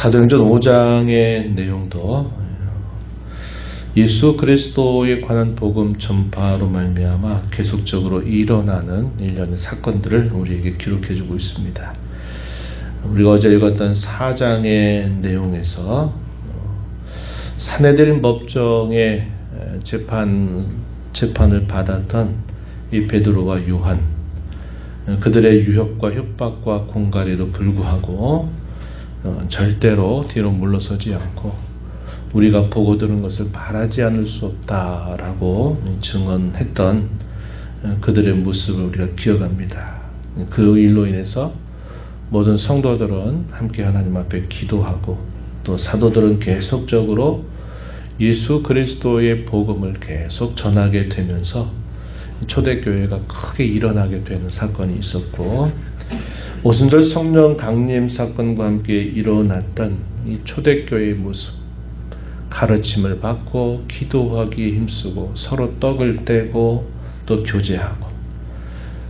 사도행전 5장의 내용도 예수 그리스도에 관한 복음 전파로 말미암아 계속적으로 일어나는 일련의 사건들을 우리에게 기록해주고 있습니다. 우리가 어제 읽었던 4장의 내용에서 산헤드린 법정의 재판을 받았던 이 베드로와 요한, 그들의 유혹과 협박과 공갈에도 불구하고 절대로 뒤로 물러서지 않고 우리가 보고 들은 것을 말하지 않을 수 없다라고 증언했던 그들의 모습을 우리가 기억합니다. 그 일로 인해서 모든 성도들은 함께 하나님 앞에 기도하고 또 사도들은 계속적으로 예수 그리스도의 복음을 계속 전하게 되면서 초대교회가 크게 일어나게 되는 사건이 있었고, 오순절 성령 강림 사건과 함께 일어났던 이 초대교회의 모습, 가르침을 받고 기도하기에 힘쓰고 서로 떡을 떼고 또 교제하고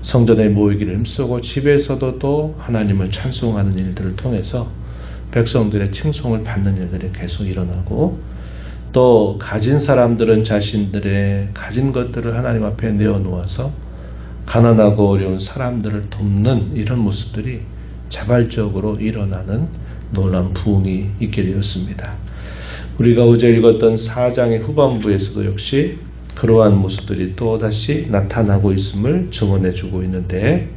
성전에 모이기를 힘쓰고 집에서도 또 하나님을 찬송하는 일들을 통해서 백성들의 칭송을 받는 일들이 계속 일어나고, 또 가진 사람들은 자신들의 가진 것들을 하나님 앞에 내어놓아서 가난하고 어려운 사람들을 돕는 이런 모습들이 자발적으로 일어나는 놀라운 부흥이 있게 되었습니다. 우리가 어제 읽었던 4장의 후반부에서도 역시 그러한 모습들이 또다시 나타나고 있음을 증언해주고 있는데,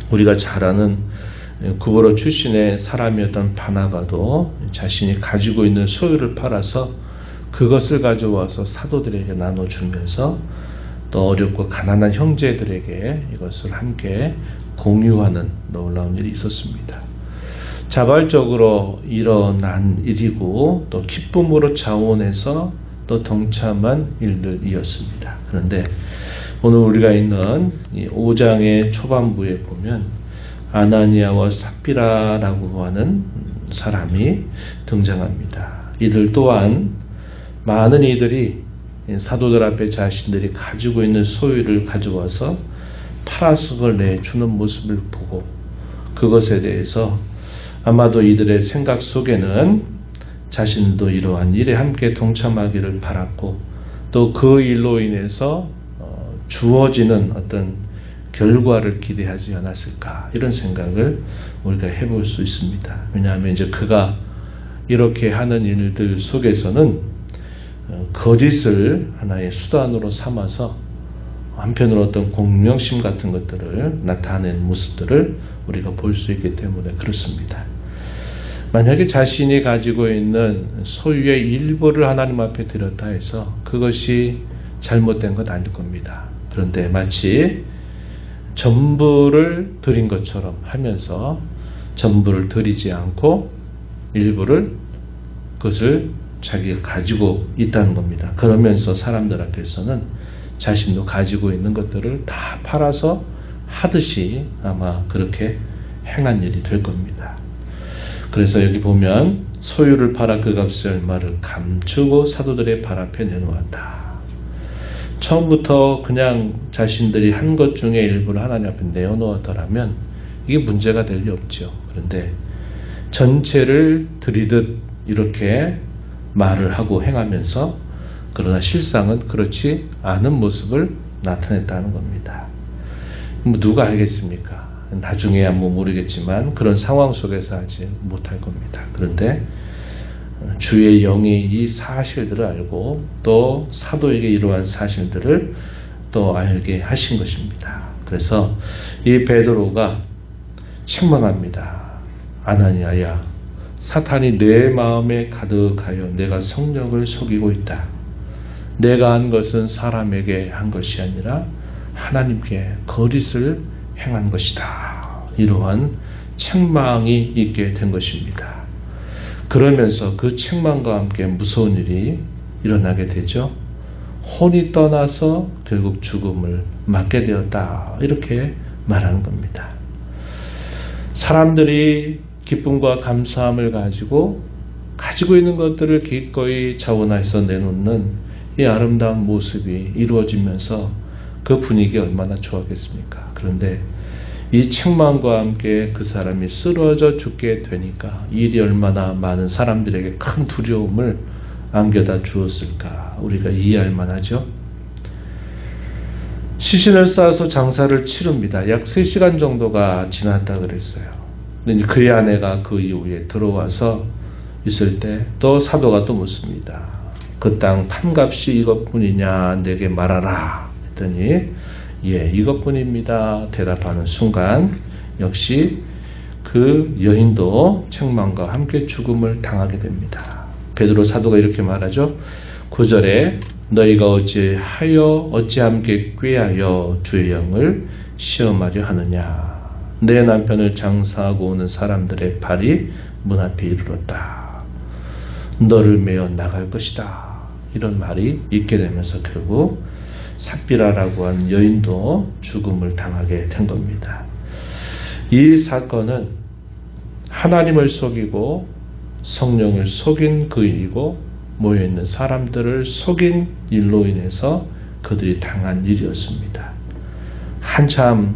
우리가 잘 아는 구브로 출신의 사람이었던 바나바도 자신이 가지고 있는 소유를 팔아서 그것을 가져와서 사도들에게 나눠주면서 또 어렵고 가난한 형제들에게 이것을 함께 공유하는 놀라운 일이 있었습니다. 자발적으로 일어난 일이고 또 기쁨으로 자원해서 또 동참한 일들이었습니다. 그런데 오늘 우리가 있는 이 5장의 초반부에 보면 아나니아와 삽비라라고 하는 사람이 등장합니다. 이들 또한 많은 이들이 사도들 앞에 자신들이 가지고 있는 소유를 가져와서 팔아서 그걸 내주는 모습을 보고, 그것에 대해서 아마도 이들의 생각 속에는 자신도 이러한 일에 함께 동참하기를 바랐고, 또 그 일로 인해서 주어지는 어떤 결과를 기대하지 않았을까, 이런 생각을 우리가 해볼 수 있습니다. 왜냐하면 이제 그가 이렇게 하는 일들 속에서는 거짓을 하나의 수단으로 삼아서 한편으로 어떤 공명심 같은 것들을 나타낸 모습들을 우리가 볼 수 있기 때문에 그렇습니다. 만약에 자신이 가지고 있는 소유의 일부를 하나님 앞에 드렸다 해서 그것이 잘못된 건 아닐 겁니다. 그런데 마치 전부를 드린 것처럼 하면서 전부를 드리지 않고 일부를, 그것을 자기가 가지고 있다는 겁니다. 그러면서 사람들 앞에서는 자신도 가지고 있는 것들을 다 팔아서 하듯이 아마 그렇게 행한 일이 될 겁니다. 그래서 여기 보면 소유를 팔아 그 값의 얼마를 감추고 사도들의 발 앞에 내놓았다. 처음부터 그냥 자신들이 한 것 중에 일부를 하나님 앞에 내어놓았더라면 이게 문제가 될 리 없죠. 그런데 전체를 드리듯 이렇게 말을 하고 행하면서, 그러나 실상은 그렇지 않은 모습을 나타냈다는 겁니다. 누가 알겠습니까? 나중에야 모르겠지만 그런 상황 속에서 하지 못할 겁니다. 그런데 주의 영이 이 사실들을 알고 또 사도에게 이러한 사실들을 또 알게 하신 것입니다. 그래서 이 베드로가 책망합니다. 아나니아야, 사탄이 내 마음에 가득하여 내가 성령을 속이고 있다. 내가 한 것은 사람에게 한 것이 아니라 하나님께 거짓을 행한 것이다. 이러한 책망이 있게 된 것입니다. 그러면서 그 책망과 함께 무서운 일이 일어나게 되죠. 혼이 떠나서 결국 죽음을 맞게 되었다. 이렇게 말하는 겁니다. 사람들이 기쁨과 감사함을 가지고 있는 것들을 기꺼이 자원해서 내놓는 이 아름다운 모습이 이루어지면서 그 분위기가 얼마나 좋았겠습니까? 그런데 이 책망과 함께 그 사람이 쓰러져 죽게 되니까 일이 얼마나 많은 사람들에게 큰 두려움을 안겨다 주었을까 우리가 이해할 만하죠. 시신을 싸서 장사를 치릅니다. 약 3시간 정도가 지났다 그랬어요. 근데 그의 아내가 그 이후에 들어와서 있을 때 또 사도가 또 묻습니다. 그 땅 판값이 이것뿐이냐 내게 말하라 했더니 예 이것뿐입니다 대답하는 순간 역시 그 여인도 책망과 함께 죽음을 당하게 됩니다. 베드로 사도가 이렇게 말하죠. 9절에 너희가 어찌 함께 꾀하여 주의 영을 시험하려 하느냐. 내 남편을 장사하고 오는 사람들의 발이 문 앞에 이르렀다. 너를 메어 나갈 것이다. 이런 말이 있게 되면서 결국 삽비라라고 한 여인도 죽음을 당하게 된 겁니다. 이 사건은 하나님을 속이고 성령을 속인 그 일이고 모여있는 사람들을 속인 일로 인해서 그들이 당한 일이었습니다. 한참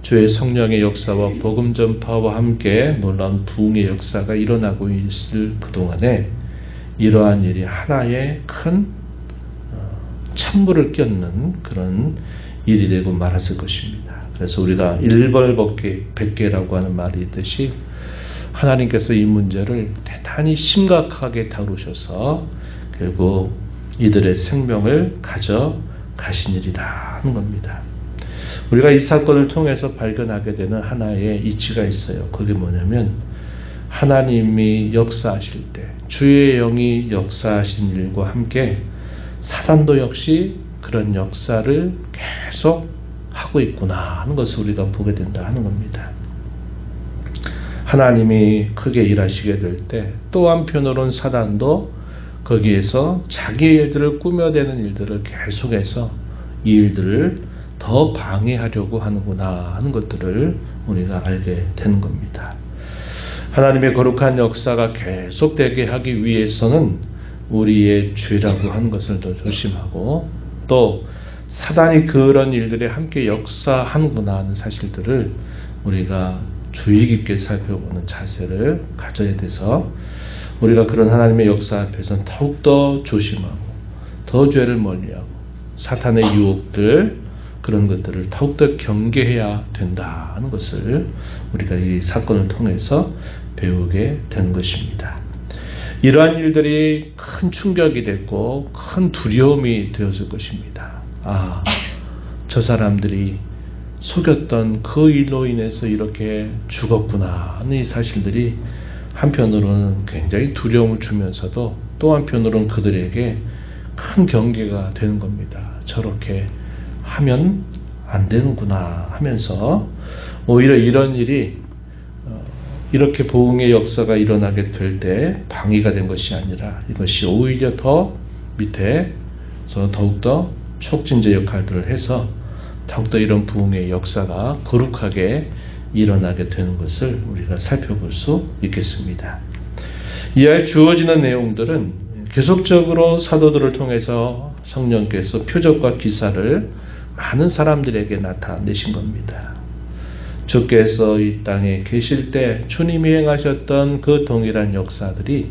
주의 성령의 역사와 복음 전파와 함께 놀라운 부흥의 역사가 일어나고 있을 그동안에 이러한 일이 하나의 큰 찬물을 꼈는 그런 일이 되고 말았을 것입니다. 그래서 우리가 일벌백계라고 하는 말이 있듯이 하나님께서 이 문제를 대단히 심각하게 다루셔서 결국 이들의 생명을 가져가신 일이다 하는 겁니다. 우리가 이 사건을 통해서 발견하게 되는 하나의 이치가 있어요. 그게 뭐냐면 하나님이 역사하실 때 주의 영이 역사하신 일과 함께 사단도 역시 그런 역사를 계속 하고 있구나 하는 것을 우리가 보게 된다 하는 겁니다. 하나님이 크게 일하시게 될 때 또 한편으로는 사단도 거기에서 자기 일들을 꾸며대는 일들을 계속해서 이 일들을 더 방해하려고 하는구나 하는 것들을 우리가 알게 되는 겁니다. 하나님의 거룩한 역사가 계속되게 하기 위해서는 우리의 죄라고 하는 것을 더 조심하고 또 사단이 그런 일들에 함께 역사하는구나 하는 사실들을 우리가 주의 깊게 살펴보는 자세를 가져야 돼서 우리가 그런 하나님의 역사 앞에서는 더욱더 조심하고 더 죄를 멀리하고 사탄의 유혹들 그런 것들을 더욱더 경계해야 된다는 것을 우리가 이 사건을 통해서 배우게 된 것입니다. 이러한 일들이 큰 충격이 됐고 큰 두려움이 되었을 것입니다. 저 사람들이 속였던 그 일로 인해서 이렇게 죽었구나 하는 이 사실들이 한편으로는 굉장히 두려움을 주면서도 또 한편으로는 그들에게 큰 경계가 되는 겁니다. 저렇게 하면 안 되는구나 하면서 오히려 이런 일이 이렇게 복음의 역사가 일어나게 될 때 방해가 된 것이 아니라 이것이 오히려 더 밑에서 더욱더 촉진제 역할들을 해서 더욱더 이런 부흥의 역사가 거룩하게 일어나게 되는 것을 우리가 살펴볼 수 있겠습니다. 이하에 주어지는 내용들은 계속적으로 사도들을 통해서 성령께서 표적과 기사를 많은 사람들에게 나타내신 겁니다. 주께서 이 땅에 계실 때 주님이 행하셨던 그 동일한 역사들이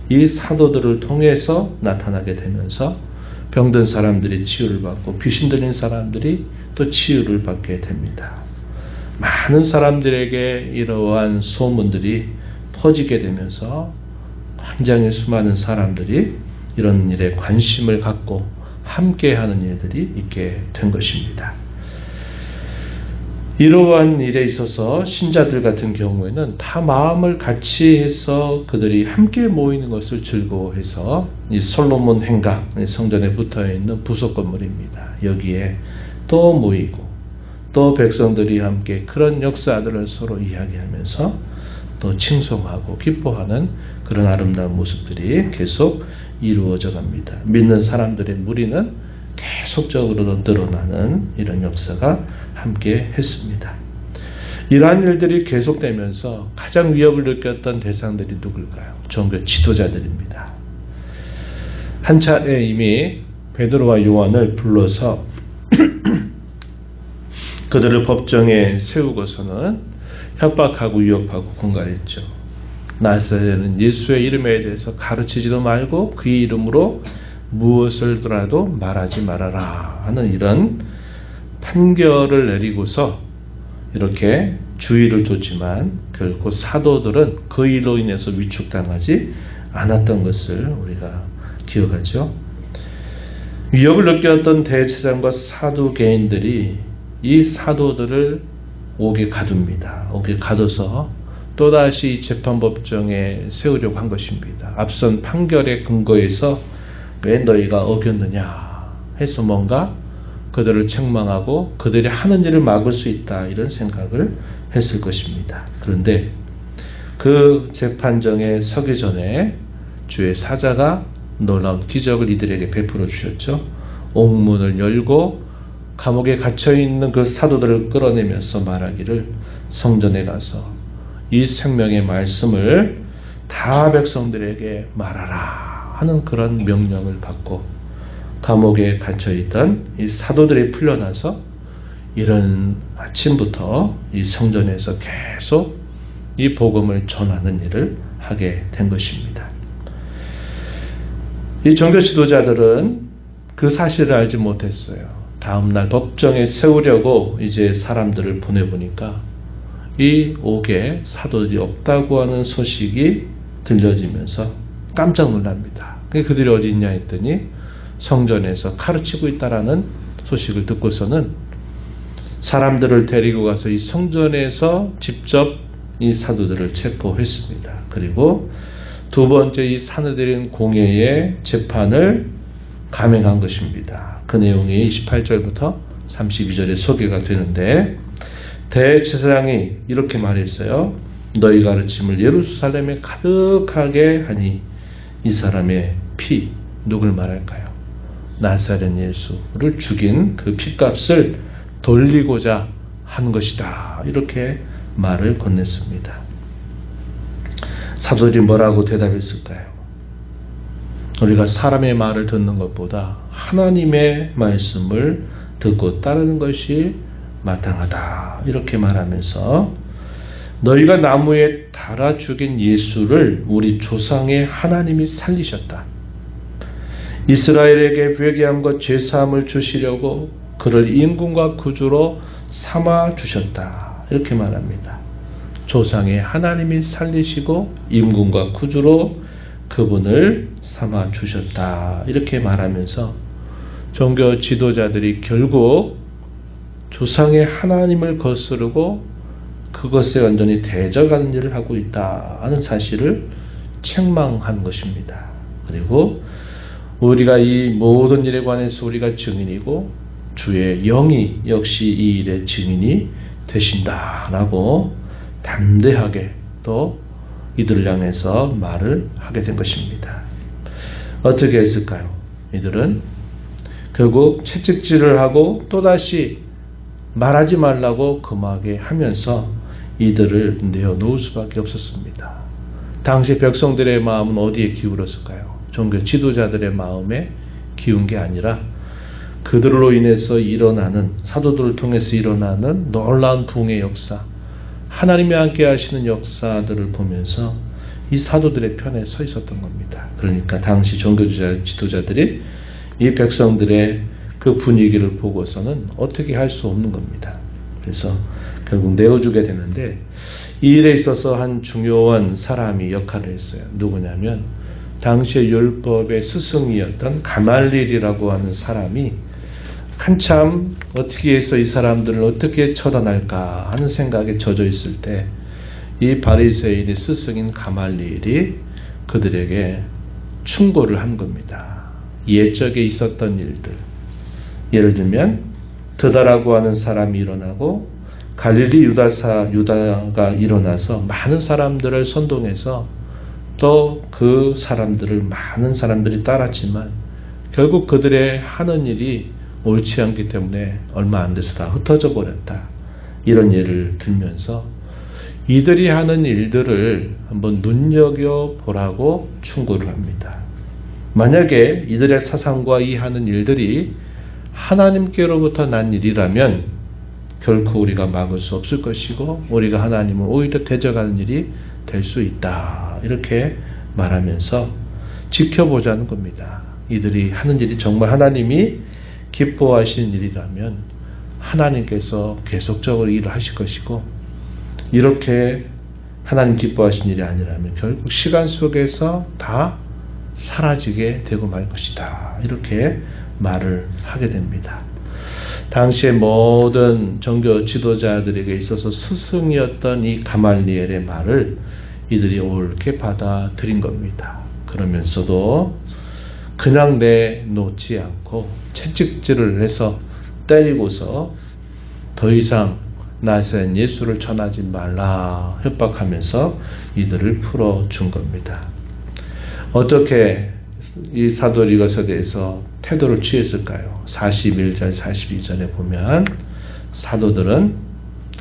이 사도들을 통해서 나타나게 되면서 병든 사람들이 치유를 받고 귀신 들린 사람들이 또 치유를 받게 됩니다. 많은 사람들에게 이러한 소문들이 퍼지게 되면서 굉장히 수많은 사람들이 이런 일에 관심을 갖고 함께하는 일들이 있게 된 것입니다. 이러한 일에 있어서 신자들 같은 경우에는 다 마음을 같이 해서 그들이 함께 모이는 것을 즐거워해서 이 솔로몬 행각 성전에 붙어있는 부속 건물입니다. 여기에 또 모이고 또 백성들이 함께 그런 역사들을 서로 이야기하면서 또 칭송하고 기뻐하는 그런 아름다운 모습들이 계속 이루어져 갑니다. 믿는 사람들의 무리는 계속적으로 늘어나는 이런 역사가 함께 했습니다. 이러한 일들이 계속되면서 가장 위협을 느꼈던 대상들이 누굴까요? 종교 지도자들입니다. 한 차례 이미 베드로와 요한을 불러서 그들을 법정에 세우고서는 협박하고 위협하고 공갈했죠. 나사렛은 예수의 이름에 대해서 가르치지도 말고 그의 이름으로 무엇을라도 말하지 말아라 하는 이런 판결을 내리고서 이렇게 주의를 줬지만 결코 사도들은 그 일로 인해서 위축당하지 않았던 것을 우리가 기억하죠. 위협을 느꼈던 대제사장과 사두개인들이 이 사도들을 옥에 가둡니다. 옥에 가둬서 또다시 재판법정에 세우려고 한 것입니다. 앞선 판결의 근거에서 왜 너희가 어겼느냐 해서 뭔가 그들을 책망하고 그들이 하는 일을 막을 수 있다 이런 생각을 했을 것입니다. 그런데 그 재판정에 서기 전에 주의 사자가 놀라운 기적을 이들에게 베풀어 주셨죠. 옥문을 열고 감옥에 갇혀있는 그 사도들을 끌어내면서 말하기를 성전에 가서 이 생명의 말씀을 다 백성들에게 말하라 하는 그런 명령을 받고 감옥에 갇혀있던 이 사도들이 풀려나서 이른 아침부터 이 성전에서 계속 이 복음을 전하는 일을 하게 된 것입니다. 이 종교 지도자들은 그 사실을 알지 못했어요. 다음날 법정에 세우려고 이제 사람들을 보내보니까 이 옥에 사도들이 없다고 하는 소식이 들려지면서 깜짝 놀랍니다. 그들이 어디 있냐 했더니 성전에서 가르치고 있다라는 소식을 듣고서는 사람들을 데리고 가서 이 성전에서 직접 이 사도들을 체포했습니다. 그리고 두 번째 이 사내들인 공회의 재판을 감행한 것입니다. 그 내용이 28절부터 32절에 소개가 되는데 대제사장이 이렇게 말했어요. 너희 가르침을 예루살렘에 가득하게 하니 이 사람의 피 누굴 말할까요? 나사렛 예수를 죽인 그 피값을 돌리고자 한 것이다. 이렇게 말을 건넸습니다. 사도들이 뭐라고 대답했을까요? 우리가 사람의 말을 듣는 것보다 하나님의 말씀을 듣고 따르는 것이 마땅하다. 이렇게 말하면서 너희가 나무에 달아 죽인 예수를 우리 조상의 하나님이 살리셨다. 이스라엘에게 회개함과 죄사함을 주시려고 그를 임금과 구주로 삼아 주셨다. 이렇게 말합니다. 조상의 하나님이 살리시고 임금과 구주로 그분을 삼아 주셨다. 이렇게 말하면서 종교 지도자들이 결국 조상의 하나님을 거스르고 그것에 완전히 대적하는 일을 하고 있다 하는 사실을 책망한 것입니다. 그리고 우리가 이 모든 일에 관해서 우리가 증인이고 주의 영이 역시 이 일의 증인이 되신다라고 담대하게 또 이들을 향해서 말을 하게 된 것입니다. 어떻게 했을까요? 이들은 결국 채찍질을 하고 또다시 말하지 말라고 금하게 하면서 이들을 내어놓을 수밖에 없었습니다. 당시 백성들의 마음은 어디에 기울었을까요? 종교 지도자들의 마음에 기운 게 아니라 그들로 인해서 일어나는 사도들을 통해서 일어나는 놀라운 부흥의 역사, 하나님이 함께 하시는 역사들을 보면서 이 사도들의 편에 서 있었던 겁니다. 그러니까 당시 종교 지도자들이 이 백성들의 그 분위기를 보고서는 어떻게 할 수 없는 겁니다. 그래서 결국 내어주게 되는데 이 일에 있어서 한 중요한 사람이 역할을 했어요. 누구냐면 당시의 율법의 스승이었던 가말리엘이라고 하는 사람이 한참 어떻게 해서 이 사람들을 어떻게 처단할까 하는 생각에 젖어 있을 때 이 바리새인의 스승인 가말리엘이 그들에게 충고를 한 겁니다. 옛적에 있었던 일들, 예를 들면 드다라고 하는 사람이 일어나고 갈릴리 유다가 일어나서 많은 사람들을 선동해서 또 그 사람들을 많은 사람들이 따랐지만 결국 그들의 하는 일이 옳지 않기 때문에 얼마 안 돼서 다 흩어져 버렸다. 이런 예를 들면서 이들이 하는 일들을 한번 눈여겨보라고 충고를 합니다. 만약에 이들의 사상과 이 하는 일들이 하나님께로부터 난 일이라면 결코 우리가 막을 수 없을 것이고 우리가 하나님을 오히려 대적하는 일이 될 수 있다. 이렇게 말하면서 지켜보자는 겁니다. 이들이 하는 일이 정말 하나님이 기뻐하시는 일이라면 하나님께서 계속적으로 일을 하실 것이고, 이렇게 하나님 기뻐하시는 일이 아니라면 결국 시간 속에서 다 사라지게 되고 말 것이다. 이렇게 말을 하게 됩니다. 당시의 모든 종교 지도자들에게 있어서 스승이었던 이 가말리엘의 말을 이들이 옳게 받아들인 겁니다. 그러면서도 그냥 내놓지 않고 채찍질을 해서 때리고서 더 이상 나사렛 예수를 전하지 말라 협박하면서 이들을 풀어준 겁니다. 어떻게 이 사도 리거서에 대해서 태도를 취했을까요? 41절 42절에 보면 사도들은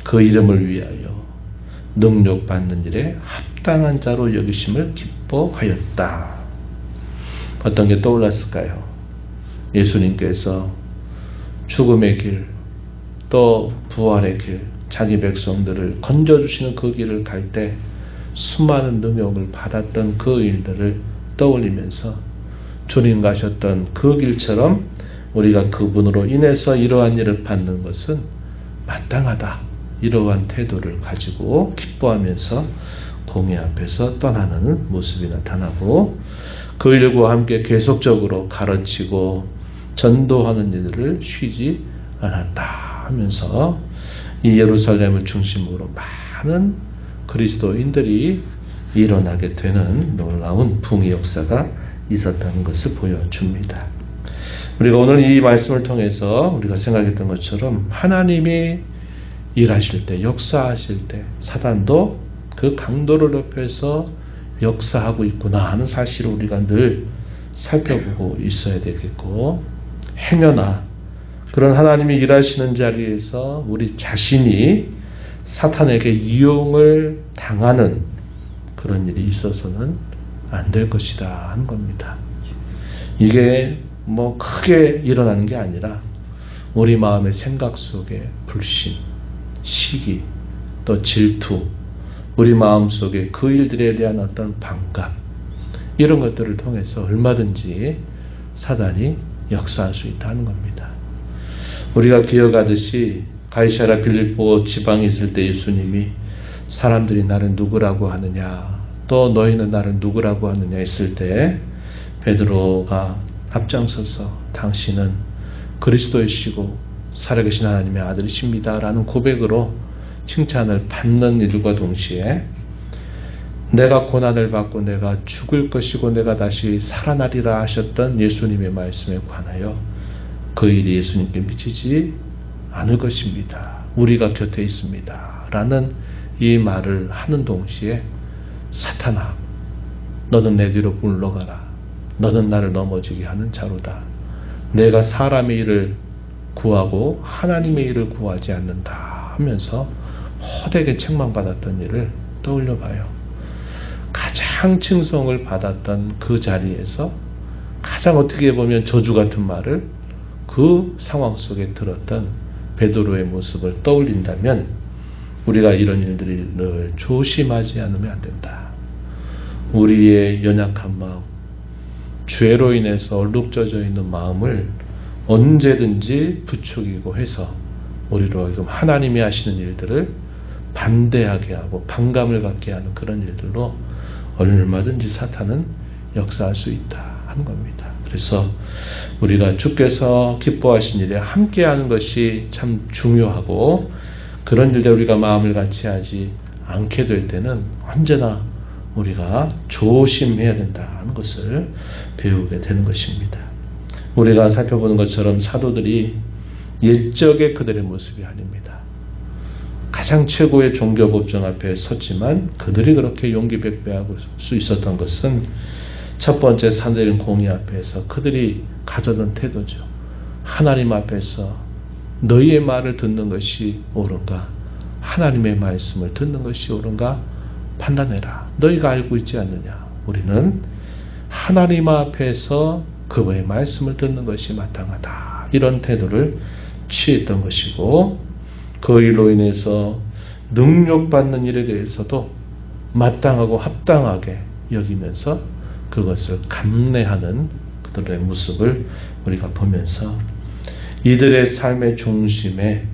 그 이름을 위하여 능력받는 일에 합당한 자로 여기심을 기뻐하였다. 어떤 게 떠올랐을까요? 예수님께서 죽음의 길, 또 부활의 길, 자기 백성들을 건져주시는 그 길을 갈 때 수많은 능력을 받았던 그 일들을 떠올리면서 주님 가셨던 그 길처럼 우리가 그분으로 인해서 이러한 일을 받는 것은 마땅하다. 이러한 태도를 가지고 기뻐하면서 공의 앞에서 떠나는 모습이 나타나고, 그 일과 함께 계속적으로 가르치고 전도하는 일들을 쉬지 않았다 하면서 이 예루살렘을 중심으로 많은 그리스도인들이 일어나게 되는 놀라운 붕의 역사가 있었다는 것을 보여줍니다. 우리가 오늘 이 말씀을 통해서 우리가 생각했던 것처럼 하나님이 일하실 때, 역사하실 때 사단도 그 강도를 높여서 역사하고 있구나 하는 사실을 우리가 늘 살펴보고 있어야 되겠고, 행여나 그런 하나님이 일하시는 자리에서 우리 자신이 사탄에게 이용을 당하는 그런 일이 있어서는 안 될 것이다 하는 겁니다. 이게 뭐 크게 일어나는 게 아니라 우리 마음의 생각 속에 불신, 시기, 또 질투, 우리 마음 속에 그 일들에 대한 어떤 반감, 이런 것들을 통해서 얼마든지 사단이 역사할 수 있다는 겁니다. 우리가 기억하듯이 가이사랴 빌립보 지방에 있을 때 예수님이 사람들이 나를 누구라고 하느냐, 또 너희는 나를 누구라고 하느냐 했을 때 베드로가 앞장서서 당신은 그리스도이시고 살아계신 하나님의 아들이십니다 라는 고백으로 칭찬을 받는 일과 동시에 내가 고난을 받고 내가 죽을 것이고 내가 다시 살아나리라 하셨던 예수님의 말씀에 관하여 그 일이 예수님께 미치지 않을 것입니다. 우리가 곁에 있습니다 라는 이 말을 하는 동시에 사탄아, 너는 내 뒤로 물러가라. 너는 나를 넘어지게 하는 자로다. 내가 사람의 일을 구하고 하나님의 일을 구하지 않는다 하면서 헛되게 책망받았던 일을 떠올려 봐요. 가장 칭송을 받았던 그 자리에서 가장 어떻게 보면 저주 같은 말을 그 상황 속에 들었던 베드로의 모습을 떠올린다면 우리가 이런 일들을 늘 조심하지 않으면 안 된다. 우리의 연약한 마음, 죄로 인해서 얼룩져져 있는 마음을 언제든지 부추기고 해서 우리로 하나님이 하시는 일들을 반대하게 하고 반감을 갖게 하는 그런 일들로 얼마든지 사탄은 역사할 수 있다 하는 겁니다. 그래서 우리가 주께서 기뻐하신 일에 함께하는 것이 참 중요하고, 그런 일에 우리가 마음을 같이 하지 않게 될 때는 언제나 우리가 조심해야 된다는 것을 배우게 되는 것입니다. 우리가 살펴보는 것처럼 사도들이 옛적의 그들의 모습이 아닙니다. 가장 최고의 종교 법정 앞에 섰지만 그들이 그렇게 용기 백배할 수 있었던 것은 첫 번째 산들인 공의 앞에서 그들이 가졌던 태도죠. 하나님 앞에서 너희의 말을 듣는 것이 옳은가, 하나님의 말씀을 듣는 것이 옳은가 판단해라. 너희가 알고 있지 않느냐. 우리는 하나님 앞에서 그의 말씀을 듣는 것이 마땅하다. 이런 태도를 취했던 것이고, 그 일로 인해서 능욕받는 일에 대해서도 마땅하고 합당하게 여기면서 그것을 감내하는 그들의 모습을 우리가 보면서 이들의 삶의 중심에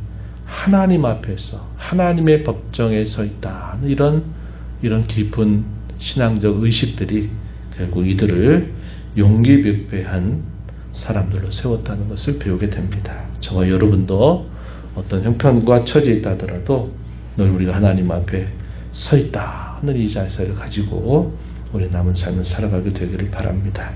하나님 앞에서 하나님의 법정에 서 있다. 이런 깊은 신앙적 의식들이 결국 이들을 용기백배한 사람들로 세웠다는 것을 배우게 됩니다. 저와 여러분도 어떤 형편과 처지에 있다 하더라도 늘 우리가 하나님 앞에 서 있다 하는 이 자세를 가지고 우리 남은 삶을 살아가게 되기를 바랍니다.